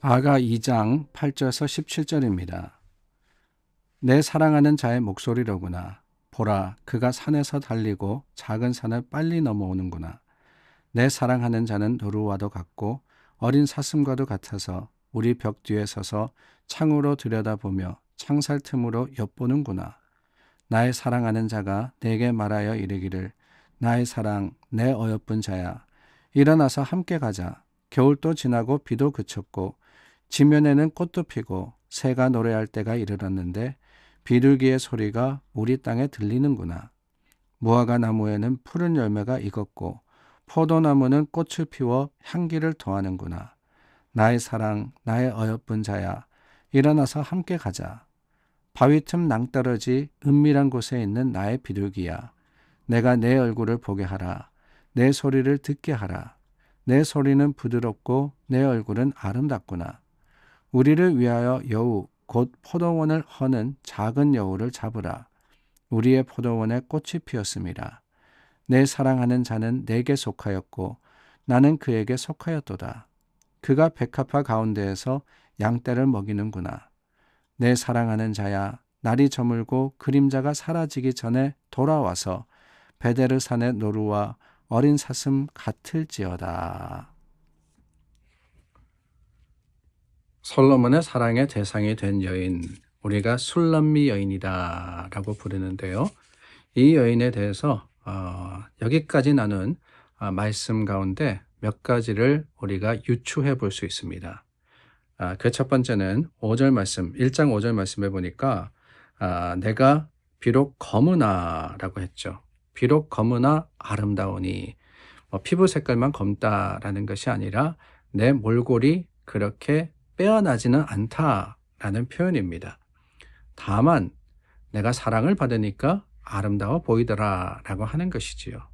아가 2장 8절에서 17절입니다. 내 사랑하는 자의 목소리로구나. 보라, 그가 산에서 달리고 작은 산을 빨리 넘어오는구나. 내 사랑하는 자는 노루와도 같고 어린 사슴과도 같아서 우리 벽 뒤에 서서 창으로 들여다보며 창살 틈으로 엿보는구나. 나의 사랑하는 자가 내게 말하여 이르기를 나의 사랑, 내 어여쁜 자야. 일어나서 함께 가자. 겨울도 지나고 비도 그쳤고 지면에는 꽃도 피고 새가 노래할 때가 이르렀는데 비둘기의 소리가 우리 땅에 들리는구나. 무화과 나무에는 푸른 열매가 익었고 포도나무는 꽃을 피워 향기를 더하는구나. 나의 사랑, 나의 어여쁜 자야. 일어나서 함께 가자. 바위 틈 낭떠러지 은밀한 곳에 있는 나의 비둘기야. 내가 내 얼굴을 보게 하라. 내 소리를 듣게 하라. 내 소리는 부드럽고 내 얼굴은 아름답구나. 우리를 위하여 여우, 곧 포도원을 허는 작은 여우를 잡으라. 우리의 포도원에 꽃이 피었음이라. 내 사랑하는 자는 내게 속하였고 나는 그에게 속하였도다. 그가 백합화 가운데에서 양떼를 먹이는구나. 내 사랑하는 자야, 날이 저물고 그림자가 사라지기 전에 돌아와서 베데르산의 노루와 어린 사슴 같을지어다. 솔로몬의 사랑의 대상이 된 여인, 우리가 술람미 여인이다 라고 부르는데요. 이 여인에 대해서 여기까지 나눈 말씀 가운데 몇 가지를 우리가 유추해 볼 수 있습니다. 그 첫 번째는 5절 말씀, 1장 5절 말씀에 보니까 내가 비록 검으나 라고 했죠. 비록 검으나 아름다우니, 피부 색깔만 검다라는 것이 아니라 내 몰골이 그렇게 빼어나지는 않다라는 표현입니다. 다만 내가 사랑을 받으니까 아름다워 보이더라 라고 하는 것이지요.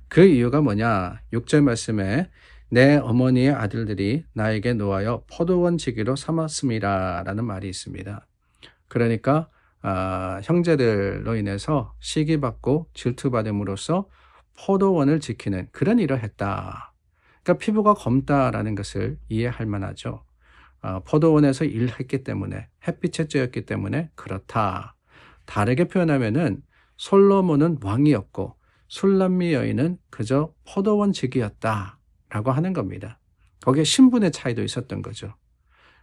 그 이유가 뭐냐? 6절 말씀에 내 어머니의 아들들이 나에게 놓아여 포도원 지기로 삼았음이라 라는 말이 있습니다. 그러니까 형제들로 인해서 시기받고 질투받음으로써 포도원을 지키는 그런 일을 했다. 그러니까 피부가 검다라는 것을 이해할 만하죠. 포도원에서 일했기 때문에, 햇빛에 쬐었기 때문에 그렇다. 다르게 표현하면은 솔로몬은 왕이었고 술람미 여인은 그저 포도원 지기였다 라고 하는 겁니다. 거기에 신분의 차이도 있었던 거죠.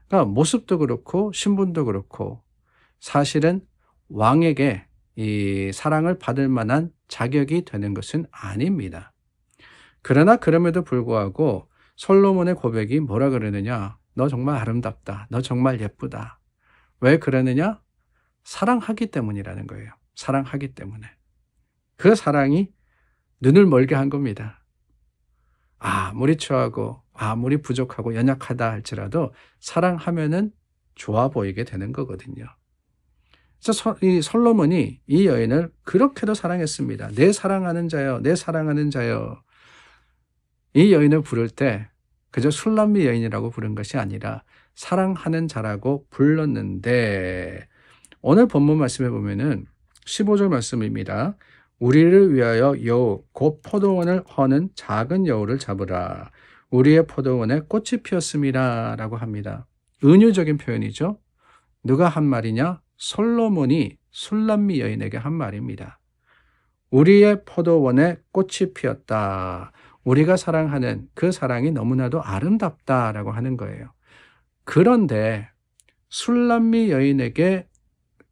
그러니까 모습도 그렇고 신분도 그렇고 사실은 왕에게 이 사랑을 받을 만한 자격이 되는 것은 아닙니다. 그러나 그럼에도 불구하고 솔로몬의 고백이 뭐라 그러느냐? 너 정말 아름답다. 너 정말 예쁘다. 왜 그러느냐? 사랑하기 때문이라는 거예요. 사랑하기 때문에. 그 사랑이 눈을 멀게 한 겁니다. 아무리 추하고 아무리 부족하고 연약하다 할지라도 사랑하면은 좋아 보이게 되는 거거든요. 그래서 이 솔로몬이 이 여인을 그렇게도 사랑했습니다. 내 사랑하는 자여, 내 사랑하는 자여. 이 여인을 부를 때 그저 술람미 여인이라고 부른 것이 아니라 사랑하는 자라고 불렀는데 오늘 본문 말씀에 보면은 15절 말씀입니다. 우리를 위하여 여우, 곧 포도원을 허는 작은 여우를 잡으라. 우리의 포도원에 꽃이 피었음이라 라고 합니다. 은유적인 표현이죠. 누가 한 말이냐? 솔로몬이 술람미 여인에게 한 말입니다. 우리의 포도원에 꽃이 피었다. 우리가 사랑하는 그 사랑이 너무나도 아름답다라고 하는 거예요. 그런데 술람미 여인에게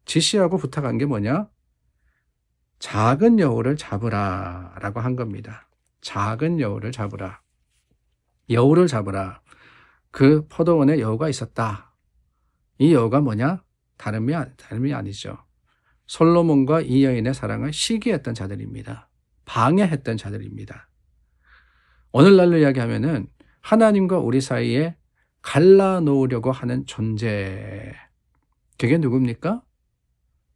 지시하고 부탁한 게 뭐냐? 작은 여우를 잡으라 라고 한 겁니다. 작은 여우를 잡으라. 여우를 잡으라. 그 포도원에 여우가 있었다. 이 여우가 뭐냐? 다름이 아니죠. 솔로몬과 이 여인의 사랑을 시기했던 자들입니다. 방해했던 자들입니다. 오늘날로 이야기하면은 하나님과 우리 사이에 갈라놓으려고 하는 존재. 그게 누굽니까?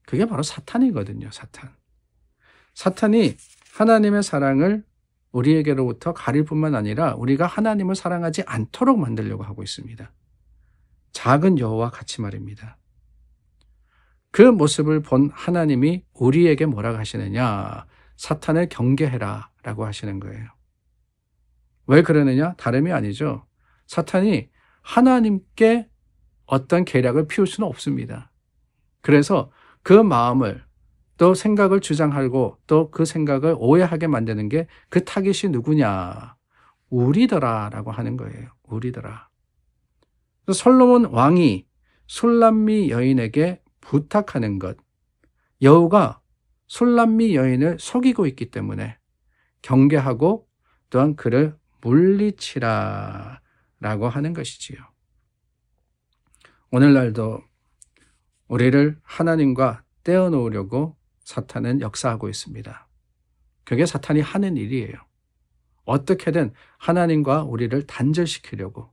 그게 바로 사탄이거든요. 사탄. 사탄이 하나님의 사랑을 우리에게로부터 가릴 뿐만 아니라 우리가 하나님을 사랑하지 않도록 만들려고 하고 있습니다. 작은 여우와 같이 말입니다. 그 모습을 본 하나님이 우리에게 뭐라고 하시느냐? 사탄을 경계해라 라고 하시는 거예요. 왜 그러느냐? 다름이 아니죠. 사탄이 하나님께 어떤 계략을 피울 수는 없습니다. 그래서 그 마음을 또 생각을 주장하고 또 그 생각을 오해하게 만드는 게 그 타깃이 누구냐? 우리더라라고 하는 거예요. 우리더라. 솔로몬 왕이 술람미 여인에게 부탁하는 것, 여우가 술람미 여인을 속이고 있기 때문에 경계하고 또한 그를 물리치라 라고 하는 것이지요. 오늘날도 우리를 하나님과 떼어놓으려고 사탄은 역사하고 있습니다. 그게 사탄이 하는 일이에요. 어떻게든 하나님과 우리를 단절시키려고.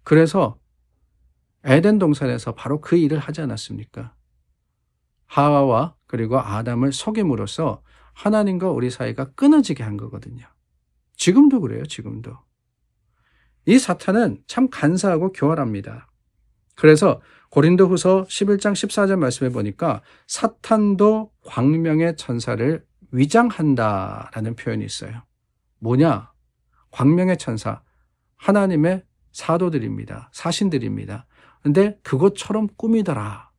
그래서 에덴 동산에서 바로 그 일을 하지 않았습니까? 하와와 그리고 아담을 속임으로써 하나님과 우리 사이가 끊어지게 한 거거든요. 지금도 그래요. 지금도. 이 사탄은 참 간사하고 교활합니다. 그래서 고린도후서 11장 14절 말씀에 보니까 사탄도 광명의 천사를 위장한다라는 표현이 있어요. 뭐냐? 광명의 천사, 하나님의 사도들입니다. 사신들입니다. 근데 그것처럼 꾸미더라.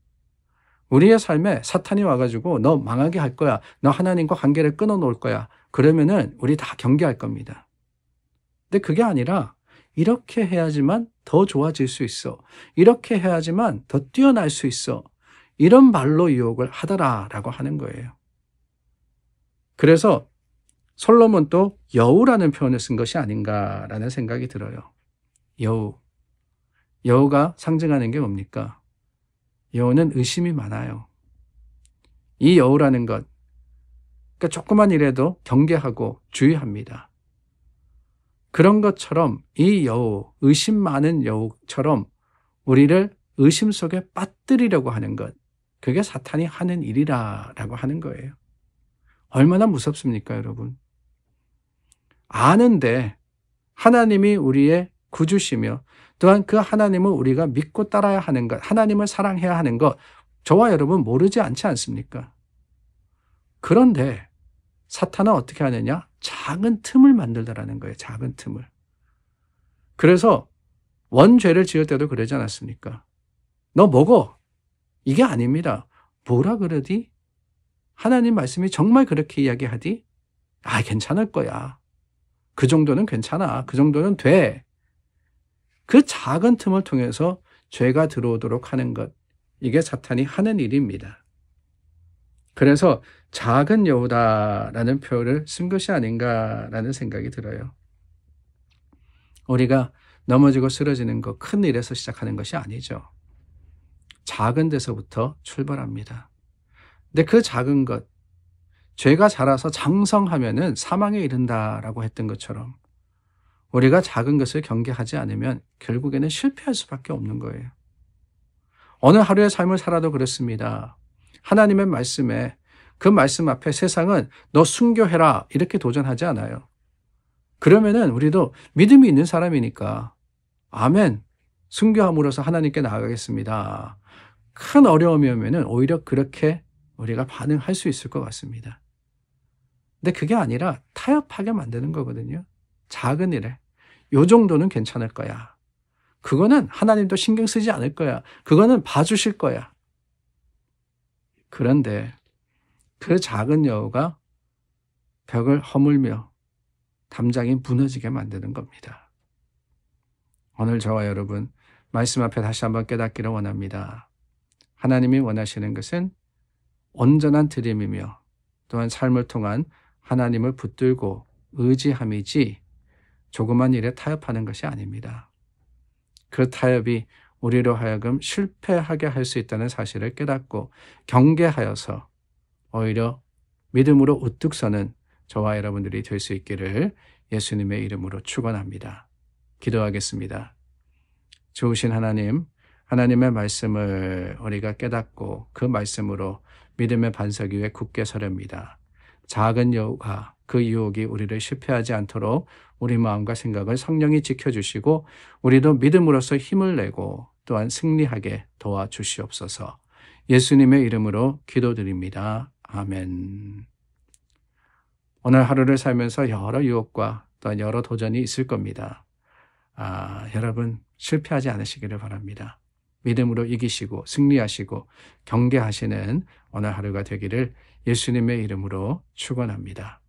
우리의 삶에 사탄이 와가지고 너 망하게 할 거야. 너 하나님과 관계를 끊어놓을 거야. 그러면은 우리 다 경계할 겁니다. 근데 그게 아니라 이렇게 해야지만 더 좋아질 수 있어. 이렇게 해야지만 더 뛰어날 수 있어. 이런 말로 유혹을 하더라라고 하는 거예요. 그래서 솔로몬도 여우라는 표현을 쓴 것이 아닌가라는 생각이 들어요. 여우. 여우가 상징하는 게 뭡니까? 여우는 의심이 많아요. 이 여우라는 것, 그러니까 조그만 일에도 경계하고 주의합니다. 그런 것처럼 이 여우, 의심 많은 여우처럼 우리를 의심 속에 빠뜨리려고 하는 것, 그게 사탄이 하는 일이라고 하는 거예요. 얼마나 무섭습니까, 여러분? 아는데 하나님이 우리의 구주시며 또한 그 하나님을 우리가 믿고 따라야 하는 것, 하나님을 사랑해야 하는 것, 저와 여러분 모르지 않지 않습니까? 그런데 사탄은 어떻게 하느냐? 작은 틈을 만들더라는 거예요. 작은 틈을. 그래서 원죄를 지을 때도 그러지 않았습니까? 너 먹어. 이게 아닙니다. 뭐라 그러디? 하나님 말씀이 정말 그렇게 이야기하디? 아, 괜찮을 거야. 그 정도는 괜찮아. 그 정도는 돼. 그 작은 틈을 통해서 죄가 들어오도록 하는 것. 이게 사탄이 하는 일입니다. 그래서 작은 여우다라는 표현을 쓴 것이 아닌가라는 생각이 들어요. 우리가 넘어지고 쓰러지는 것, 큰 일에서 시작하는 것이 아니죠. 작은 데서부터 출발합니다. 근데 그 작은 것, 죄가 자라서 장성하면은 사망에 이른다라고 했던 것처럼 우리가 작은 것을 경계하지 않으면 결국에는 실패할 수밖에 없는 거예요. 어느 하루의 삶을 살아도 그렇습니다. 하나님의 말씀에 그 말씀 앞에 세상은 너 순교해라 이렇게 도전하지 않아요. 그러면은 우리도 믿음이 있는 사람이니까 아멘, 순교함으로써 하나님께 나아가겠습니다. 큰 어려움이 오면은 오히려 그렇게 우리가 반응할 수 있을 것 같습니다. 근데 그게 아니라 타협하게 만드는 거거든요. 작은 일에. 요 정도는 괜찮을 거야. 그거는 하나님도 신경 쓰지 않을 거야. 그거는 봐주실 거야. 그런데 그 작은 여우가 벽을 허물며 담장이 무너지게 만드는 겁니다. 오늘 저와 여러분 말씀 앞에 다시 한번 깨닫기를 원합니다. 하나님이 원하시는 것은 온전한 드림이며 또한 삶을 통한 하나님을 붙들고 의지함이지 조그만 일에 타협하는 것이 아닙니다. 그 타협이 우리로 하여금 실패하게 할 수 있다는 사실을 깨닫고 경계하여서 오히려 믿음으로 우뚝 서는 저와 여러분들이 될 수 있기를 예수님의 이름으로 축원합니다. 기도하겠습니다. 좋으신 하나님, 하나님의 말씀을 우리가 깨닫고 그 말씀으로 믿음의 반석 위에 굳게 서렵니다. 작은 여우가 그 유혹이 우리를 실패하지 않도록 우리 마음과 생각을 성령이 지켜주시고 우리도 믿음으로써 힘을 내고 또한 승리하게 도와주시옵소서. 예수님의 이름으로 기도드립니다. 아멘. 오늘 하루를 살면서 여러 유혹과 또한 여러 도전이 있을 겁니다. 여러분 실패하지 않으시기를 바랍니다. 믿음으로 이기시고 승리하시고 경계하시는 오늘 하루가 되기를 예수님의 이름으로 축원합니다.